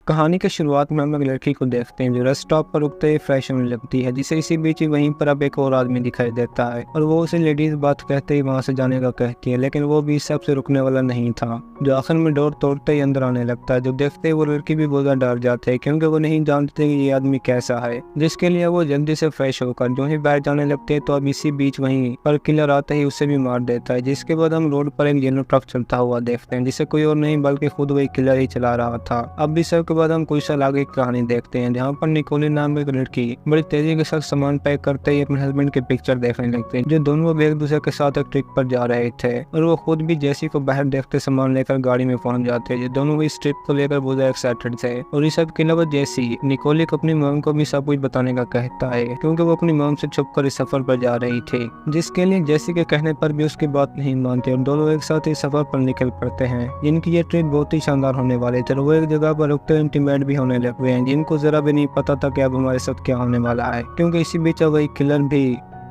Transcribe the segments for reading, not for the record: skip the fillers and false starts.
कहानी की शुरुआत में हम एक लड़की को देखते हैं जो रेस्ट स्टॉप पर रुकते ही फ्रेश होने लगती है, जिसे इसी बीच ही वहीं पर अब एक और आदमी दिखाई देता है और वो उसे लेडीज बात कहते ही वहां से जाने का कहती है, लेकिन वो भी इस सब से रुकने वाला नहीं था, जो आखिर में डोर तोड़ते ही अंदर आने लगता है। जो देखते ही वो लड़की भी बहुत डर जाते है क्योंकि वो नहीं जानते कि ये आदमी कैसा है, जिसके लिए वो जल्दी से फ्रेश होकर जो ही बाहर जाने लगते हैं तो अब इसी बीच वहीं पर किलर आते ही उसे भी मार देता है। जिसके बाद हम रोड पर एक येलो ट्रक चलता हुआ देखते हैं, जिसे कोई और नहीं बल्कि खुद वही किलर ही चला रहा था। अब भी सब के बाद हम कुछ साल आगे की कहानी देखते हैं जहाँ पर निकोली नाम एक लड़की बड़ी तेजी के साथ सामान पैक करते ही अपने हस्बैंड की पिक्चर देखने लगते हैं, जो दोनों अब एक दूसरे के साथ एक ट्रिप पर जा रहे थे और वो खुद भी जैसी को बाहर देखते सामान लेकर गाड़ी में पहुंच जाते हैं। जो दोनों इस ट्रिप को लेकर बहुत एक्साइटेड थे और इस सब के अलावा जैसी निकोली को अपनी मॉम को भी सब कुछ बताने का कहता है क्योंकि वो अपनी मॉम से छुपकर इस सफर पर जा रही थी, जिसके लिए जैसी के कहने पर भी उसकी बात नहीं मानते और दोनों एक साथ इस सफर पर निकल पड़ते हैं, जिनकी ये ट्रिप बहुत ही शानदार होने वाले थे। वो एक जगह पर रुकते इंटीमेट भी होने लगे हैं, जिनको जरा भी नहीं पता था कि अब हमारे साथ क्या होने वाला है, क्योंकि इसी बीच वही किलर भी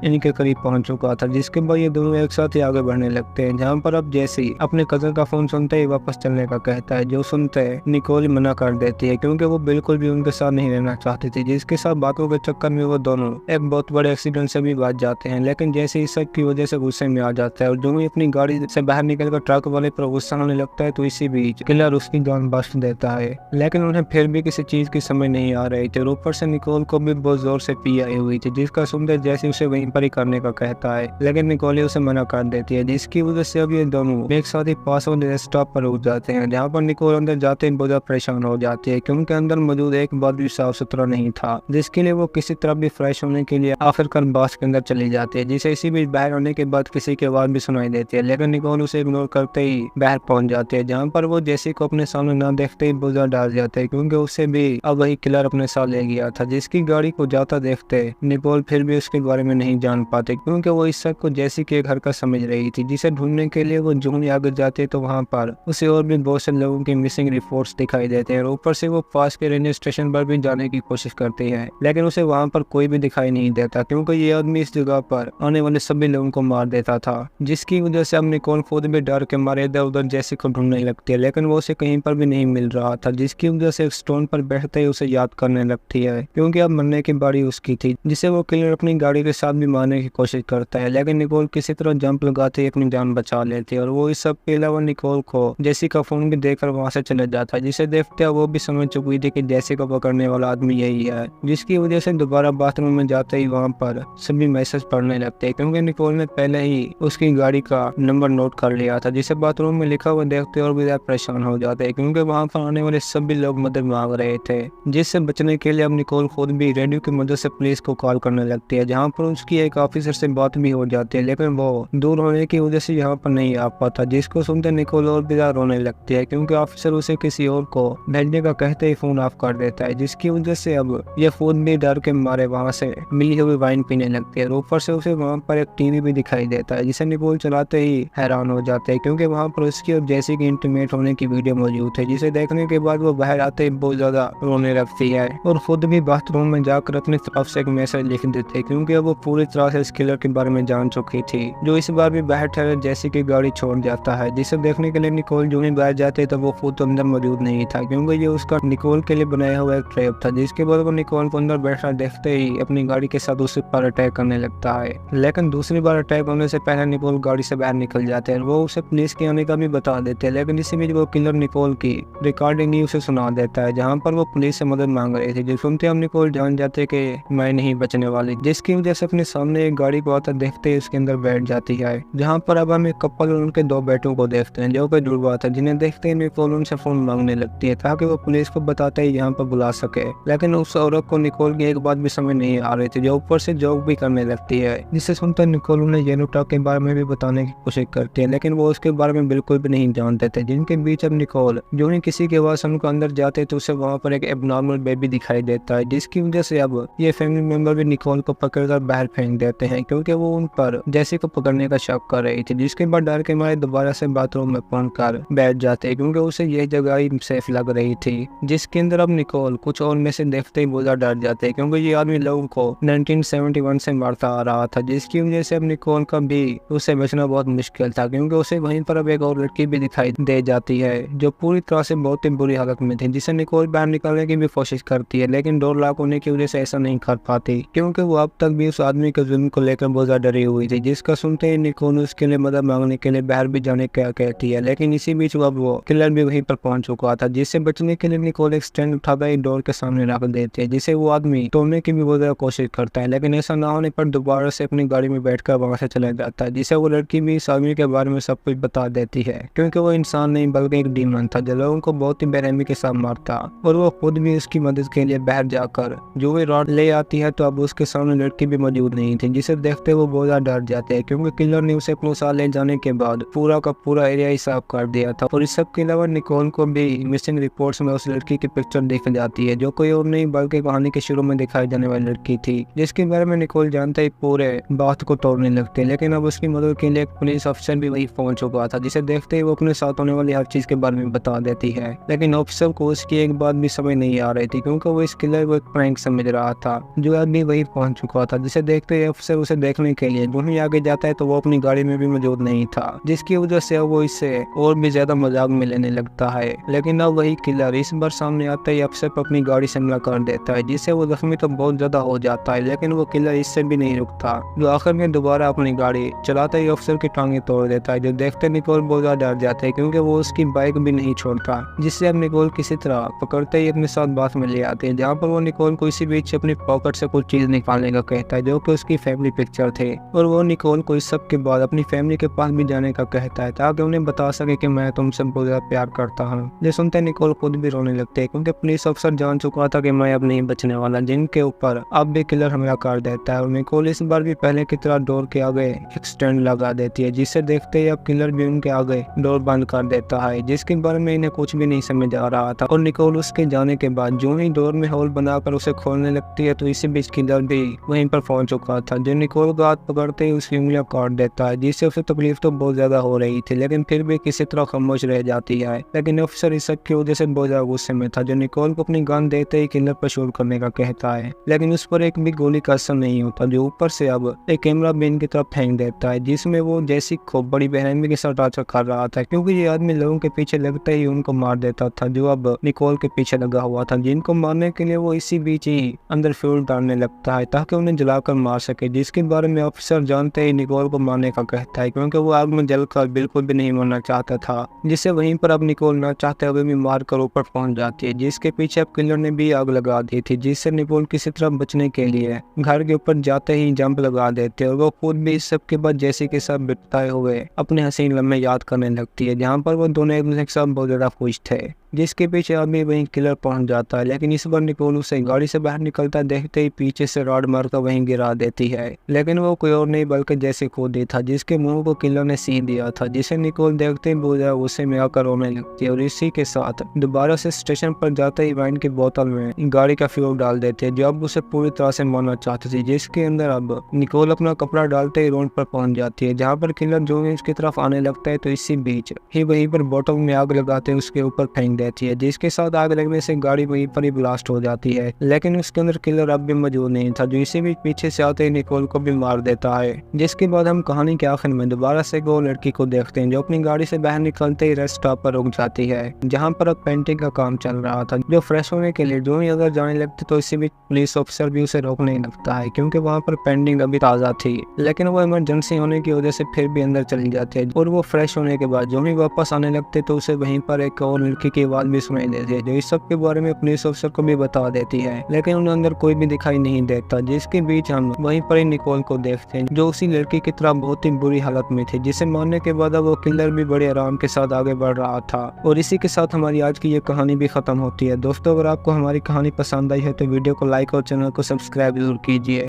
इनके करीब पहुंच चुका था। जिसके बाद ये दोनों एक साथ ही आगे बढ़ने लगते हैं, जहां पर अब जैसे अपने कजन का फोन सुनते ही वापस चलने का कहता है, जो सुनते निकोल मना कर देती है क्योंकि वो बिल्कुल भी उनके साथ नहीं रहना चाहती थी, जिसके साथ बातों के चक्कर में वो दोनों एक बहुत बड़े एक्सीडेंट से भी बच जाते हैं। लेकिन जैसे इस सब की वजह से गुस्से में आ जाता है और जो ही अपनी गाड़ी से बाहर निकलकर ट्रक वाले पर गुस्सा होने लगता है तो इसी बीच किलर उसकी जान बख्श देता है, लेकिन उन्हें फिर भी किसी चीज की समझ नहीं आ रही थी। ऊपर से निकोल को भी बहुत जोर से पी आई हुई थी, जिसका सुनते जैसे उसे वहीं पर ही करने का कहता है, लेकिन निकोली उसे मना कर देती है, जिसकी वजह से अब ये दोनों एक साथ ही पास वाले स्टॉप पर रुक जाते हैं, जहाँ पर निकोल अंदर जाते ही बहुत परेशान हो जाती है क्योंकि अंदर मौजूद एक बात भी साफ सुथरा नहीं था, जिसके लिए वो किसी तरह भी फ्रेश होने के लिए आखिरकार बस के अंदर चली जाती है, जिसे इसी बीच बाहर होने के बाद किसी की आवाज भी सुनाई देती है, लेकिन निकोल उसे इग्नोर करते ही बाहर पहुंच जाते हैं, जहाँ पर वो जैसी को अपने सामने न देखते ही बहुत डर जाते हैं क्योंकि उसे भी अब वही किलर अपने साथ ले गया था, जिसकी गाड़ी को जाता देखते निकोल फिर भी उसके बारे में नहीं जान पाते क्योंकि वो इस सब को जैसी के घर का समझ रही थी, जिसे ढूंढने के लिए वो जो ही आगे जाते तो वहाँ पर उसे और भी बहुत से लोगों के मिसिंग रिपोर्ट्स दिखाई देते हैं। ऊपर से वो पास के रेलवे स्टेशन पर भी जाने की कोशिश करती है, लेकिन उसे वहाँ पर कोई भी दिखाई नहीं देता क्योंकि ये आदमी इस जगह पर आने वाले सभी लोगों को मार देता था, जिसकी वजह से अब निकोल खुद भी डर के मारे इधर उधर जैसी को ढूंढने लगती है, लेकिन वो उसे कहीं पर भी नहीं मिल रहा था, जिसकी वजह से एक स्टोन पर बैठते ही उसे याद करने लगती है क्योंकि अब मरने की बारी उसकी थी, जिसे वो किलर अपनी गाड़ी के साथ भी मारने की कोशिश करता है, लेकिन निकोल किसी तरह जंप लगाते ही अपनी जान बचा लेती है और वो इस सब के अलावा निकोल को जैसी का फोन भी देकर वहां से चले जाता है, जिसे देखते वो भी समझ चुकी थी कि जैसी को पकड़ने वाला आदमी यही है, जिसकी वजह से दोबारा बाथरूम में जाते ही वहां पर सभी मैसेज पढ़ने लगते हैं क्योंकि निकोल ने पहले ही उसकी गाड़ी का नंबर नोट कर लिया था, जिसे बाथरूम में लिखा हुआ देखते और भी परेशान हो जाते हैं क्योंकि वहां पर आने वाले सभी लोग मदद मांग रहे थे, जिससे बचने के लिए अब निकोल खुद भी रेडियो की मदद से पुलिस को कॉल करने लगती है, जहाँ पर उसकी एक ऑफिसर से बात भी हो जाती है, लेकिन वो दूर होने की वजह से यहाँ पर नहीं आ पाता, जिसको सुनते निकोल और भी रोने लगती है क्योंकि ऑफिसर उसे किसी और को भेजने का कहते ही फोन ऑफ कर देता है, जिसकी वजह से अब ये खुद भी डर के मारे वहाँ से मिली हुई वाइन पीने लगती है। ऊपर से उसे वहाँ पर एक टीवी भी दिखाई देता है, जिसे निकोल चलाते ही हैरान हो जाते हैं क्योंकि वहाँ पर उसकी और जैसी की इंटीमेट होने की वीडियो मौजूद है, जिसे देखने के बाद वो बाहर आते ही बहुत ज्यादा रोने लगती है और खुद भी बाथरूम में जाकर अपनी तरफ से एक मैसेज लिख देते हैं क्योंकि अब वो पूरी तरह से इस किलर के बारे में जान चुकी थी, जो इस बार भी बाहर ठहरे जैसी की गाड़ी छोड़ जाता है, जिसे देखने के लिए निकोल जो ही बाहर जाते तो वो खुद अंदर मौजूद नहीं था क्योंकि ये उसका निकोल के लिए बनाया हुआ एक ट्रैप था, जिसके बाद वो निकोल को अंदर बैठा देखते ही अपनी गाड़ी के साथ उस पर अटैक करने लगता है, लेकिन दूसरी बार अटैक होने से पहले निकोल गाड़ी से बाहर निकल जाते हैं, वो उसे पुलिस के आने का भी बता देते हैं, लेकिन इसी बीच वो किलर निकोल की रिकॉर्डिंग ही उसे सुना देता है जहाँ पर वो पुलिस से मदद मांग रही थी, जो सुनते हम निकोल जान जाते कि मैं नहीं बचने वाली, जिसकी वजह से अपने सामने एक गाड़ी को आता देखते ही उसके अंदर बैठ जाती है, जहाँ पर अब हम एक कपल और उनके दो बेटों को देखते हैं जो कि जुड़वा था, जिन्हें देखते ही निकोल उनसे फोन मांगने लगती है ताकि वो पुलिस को बताते ही यहाँ पर बुला सके, लेकिन उस औरत को निकोल की एक बात भी समझ नहीं आ रही थी, जो ऊपर से जोक भी करने लगती है, जिससे सुनकर निकोल उन्हें येलो ट्रक के बारे में भी बताने की कोशिश करती है, लेकिन वो उसके बारे में बिल्कुल भी नहीं जानते थे, जिनके बीच अब निकोल जो ही किसी के आवाज सुनकर अंदर जाते तो उसे वहाँ पर एक एबनॉर्मल बेबी दिखाई देता है, जिसकी वजह से अब ये फैमिली मेंबर भी निकोल को पकड़कर बाहर फेंक फेंक देते हैं क्योंकि वो उन पर जेसी को पकड़ने का शक कर रही थी, जिसके बाद डर के मारे दोबारा से बाथरूम में पहुंचकर बैठ जाते हैं क्योंकि उसे यह जगह ही सेफ लग रही थी, जिसके अंदर अब निकोल कुछ और में से देखते ही बहुत डर जाते हैं क्योंकि ये आदमी लोगों को 1971 से मारता आ रहा था, जिसकी वजह से अब निकोल का भी उससे बचना बहुत मुश्किल था क्योंकि उसे वहीं पर अब एक और लड़की भी दिखाई दे जाती है जो पूरी तरह से बहुत ही बुरी हालत में थी, जिसे निकोल बाहर निकालने की भी कोशिश करती है लेकिन डोर लॉक होने की वजह से ऐसा नहीं कर पाती क्योंकि वो अब तक भी उस आदमी के जुल्म को लेकर बहुत ज्यादा डरी हुई थी, जिसका सुनते ही निकोल उसके लिए मदद मांगने के लिए बाहर भी जाने का कहती है। लेकिन इसी बीच वो किलर भी वहीं पर पहुंच चुका था, जिससे बचने के लिए निकोल एक स्टैंड उठाकर एक डोर के सामने रख देते हैं, जिसे वो आदमी तोड़ने की भी बहुत ज्यादा कोशिश करता है लेकिन ऐसा ना होने पर दोबारा से अपनी गाड़ी में बैठकर वहां से चला जाता है, जिसे वो लड़की भी इस आदमी के बारे में सब कुछ बता देती है क्योंकि वो इंसान नहीं बल्कि एक डीमन था जो लोगों को बहुत ही बेरहमी के साथ मारता, और वो खुद भी उसकी मदद के लिए बाहर जाकर जो भी रॉड ले आती है तो अब उसके सामने लड़की भी मौजूद नहीं थी, जिसे देखते वो बहुत ज्यादा डर जाते हैं क्योंकि किलर ने उसे अपने साथ ले जाने के बाद पूरा का पूरा एरिया ही साफ कर दिया था। और इस सब के अलावा निकोल को भी मिसिंग रिपोर्ट्स में उस लड़की की पिक्चर दिख जाती है जो कोई और नहीं बल्कि कहानी के शुरू में दिखाई जाने वाली लड़की थी, जिसके बारे में निकोल जानते ही पूरे बात को तोड़ने लगते, लेकिन अब उसकी मदद के लिए एक पुलिस अफसर भी वही पहुंच चुका था, जिसे देखते ही वो अपने साथ होने वाली हर चीज के बारे में बता देती है। लेकिन ऑफिसर को उसकी एक बात भी समझ नहीं आ रही थी क्योंकि वो इस किलर को एक प्रैंक समझ रहा था जो आदमी वही पहुंच चुका था, जिसे देखते ही अफसर उसे देखने के लिए वहीं आगे जाता है तो वो अपनी गाड़ी में भी मौजूद नहीं था, जिसकी वजह से वो इससे और भी ज्यादा मजाक में लेने लगता है। लेकिन अब वही किलर इस बार सामने आता ही अफसर पर अपनी गाड़ी से हमला कर देता है, जिससे वो जख्मी तो बहुत ज्यादा हो जाता है लेकिन वो किलर इससे भी नहीं रुकता, जो आखिर में दोबारा अपनी गाड़ी चलाता ही अफसर की टांगे तोड़ देता है, जो देखते निकोल बहुत ज्यादा डर जाते हैं क्योंकि वो उसकी बाइक भी नहीं छोड़ता, जिससे अब निकोल किसी तरह पकड़ते ही अपने साथ बात में ले आते हैं, जहाँ पर वो निकोल को इसी बीच अपनी पॉकेट से कुछ चीज निकालने का कहता है जो कि उसकी फैमिली पिक्चर थे, और वो निकोल को इस सब के बाद अपनी फैमिली के पास भी जाने का कहता है ताकि उन्हें बता सके कि मैं तुमसे बहुत ज्यादा प्यार करता हूँ। ये सुनते निकोल खुद भी रोने लगते हैं क्योंकि पुलिस अफसर जान चुका था कि मैं अब नहीं बचने वाला, जिनके ऊपर अब भी किलर हमला कर देता है, और निकोल इस बार भी पहले की तरह डोर के आगे एक स्टैंड लगा देती है, जिसे देखते ही अब किलर भी उनके आगे डोर बंद कर देता है, जिसके बारे में इन्हें कुछ भी नहीं समझ आ रहा था। और निकोल उसके जाने के बाद जो ही डोर में होल बनाकर उसे खोलने लगती है तो इसी बीच किलर भी वहीं पर पहुंच चुका था, जो निकोल का हाथ पकड़ते ही उसकी उंगलियां काट देता है, जिससे उसे तकलीफ तो बहुत ज्यादा हो रही थी लेकिन फिर भी किसी तरह खामोश रह जाती है। लेकिन अफसर इस सब की वजह से बहुत ज्यादा गुस्से में था, जो निकोल को अपनी गन देते ही किलर पर शूट करने का कहता है, लेकिन उस पर एक भी गोली का असर नहीं होता, जो ऊपर से अब एक कैमरा भी इनकी तरफ फेंक देता है, जिसमें वो जैसी खूब बड़ी बेरहमी के साथ टार्चर कर रहा था क्योंकि ये आदमी लोगों के पीछे लगते ही उनको मार देता था, जो अब निकोल के पीछे लगा हुआ था, जिनको मारने के लिए वो इसी बीच ही अंदर फ्यूल डालने लगता है ताकि उन्हें जलाकर मार सके, जिसके बारे में ऑफिसर जानते ही निकोल को मारने का कहता है क्योंकि वो आग में जलकर बिल्कुल भी नहीं मरना चाहता था, जिससे वहीं पर अब निकोल ना चाहते हुए भी मार कर ऊपर पहुंच जाती है, जिसके पीछे अब किलर ने भी आग लगा दी थी, जिससे निकोल किसी तरह बचने के लिए घर के ऊपर जाते ही जंप लगा देते और वो खुद भी इस सब के बाद जैसे के साथ बिताए हुए अपने हसीन लम्हे याद करने लगती है, जहाँ पर वो दोनों एक दूसरे के साथ बहुत ज्यादा खुश थे, जिसके पीछे अभी वहीं किलर पहुंच जाता है। लेकिन इस बार निकोल उसे गाड़ी से बाहर निकलता देखते ही पीछे से रॉड मारकर वहीं गिरा देती है, लेकिन वो कोई और नहीं बल्कि जैसे खुद ही था, जिसके मुंह को किलर ने सी दिया था, जिसे निकोल देखते ही बहुत ज्यादा गुस्से में आकर रोने लगती है, और इसी के साथ दोबारा से स्टेशन पर जाते ही वाइन की बोतल में गाड़ी का फ्यूल डाल देते हैं जो अब उसे पूरी तरह से मारना चाहती थी, जिसके अंदर अब निकोल अपना कपड़ा डालते ही रोड पर पहुंच जाती है, जहाँ पर किलर जो है उसकी तरफ आने लगता है तो इसी बीच ही वहीं पर बोतल में आग लगाते उसके ऊपर फेंक देती है, जिसके साथ आग लगने से गाड़ी वहीं पर ही ब्लास्ट हो जाती है। लेकिन उसके अंदर किलर अब भी मौजूद नहीं था, जो इसी बीच पीछे से आते ही निकोल को भी मार देता है, जिसके बाद हम कहानी के आखिर में दोबारा से वो लड़की को देखते हैं जो अपनी गाड़ी से बाहर निकलते ही रेस्ट स्टॉप पर रुक जाती है, जहाँ पर अब पेंटिंग का काम चल रहा था, जो फ्रेश होने के लिए जो ही अगर जाने लगते तो इसी बीच पुलिस ऑफिसर भी उसे रोकने लगता है क्योंकि वहाँ पर पेंटिंग अभी ताज़ा थी, लेकिन वो इमरजेंसी होने की वजह से फिर भी अंदर चली जाती है, और वो फ्रेश होने के बाद जो ही वापस आने लगते तो उसे वहीं पर एक और लड़की की आवाज़ भी सुनाई देती है जो इस सब के बारे में पुलिस ऑफिसर को भी बता देती है, लेकिन उन्हें अंदर कोई भी दिखाई नहीं देता, जिसके बीच हम वहीं पर ही निकोल को देखते हैं जो उसी लड़की की तरह बहुत ही बुरी हालत में थी, जिसे मारने के बाद वो किलर भी बड़े आराम के साथ आगे बढ़ रहा था। और इसी के साथ हमारी आज की ये कहानी भी खत्म होती है। दोस्तों, अगर आपको हमारी कहानी पसंद आई है तो वीडियो को लाइक और चैनल को सब्सक्राइब जरूर कीजिए।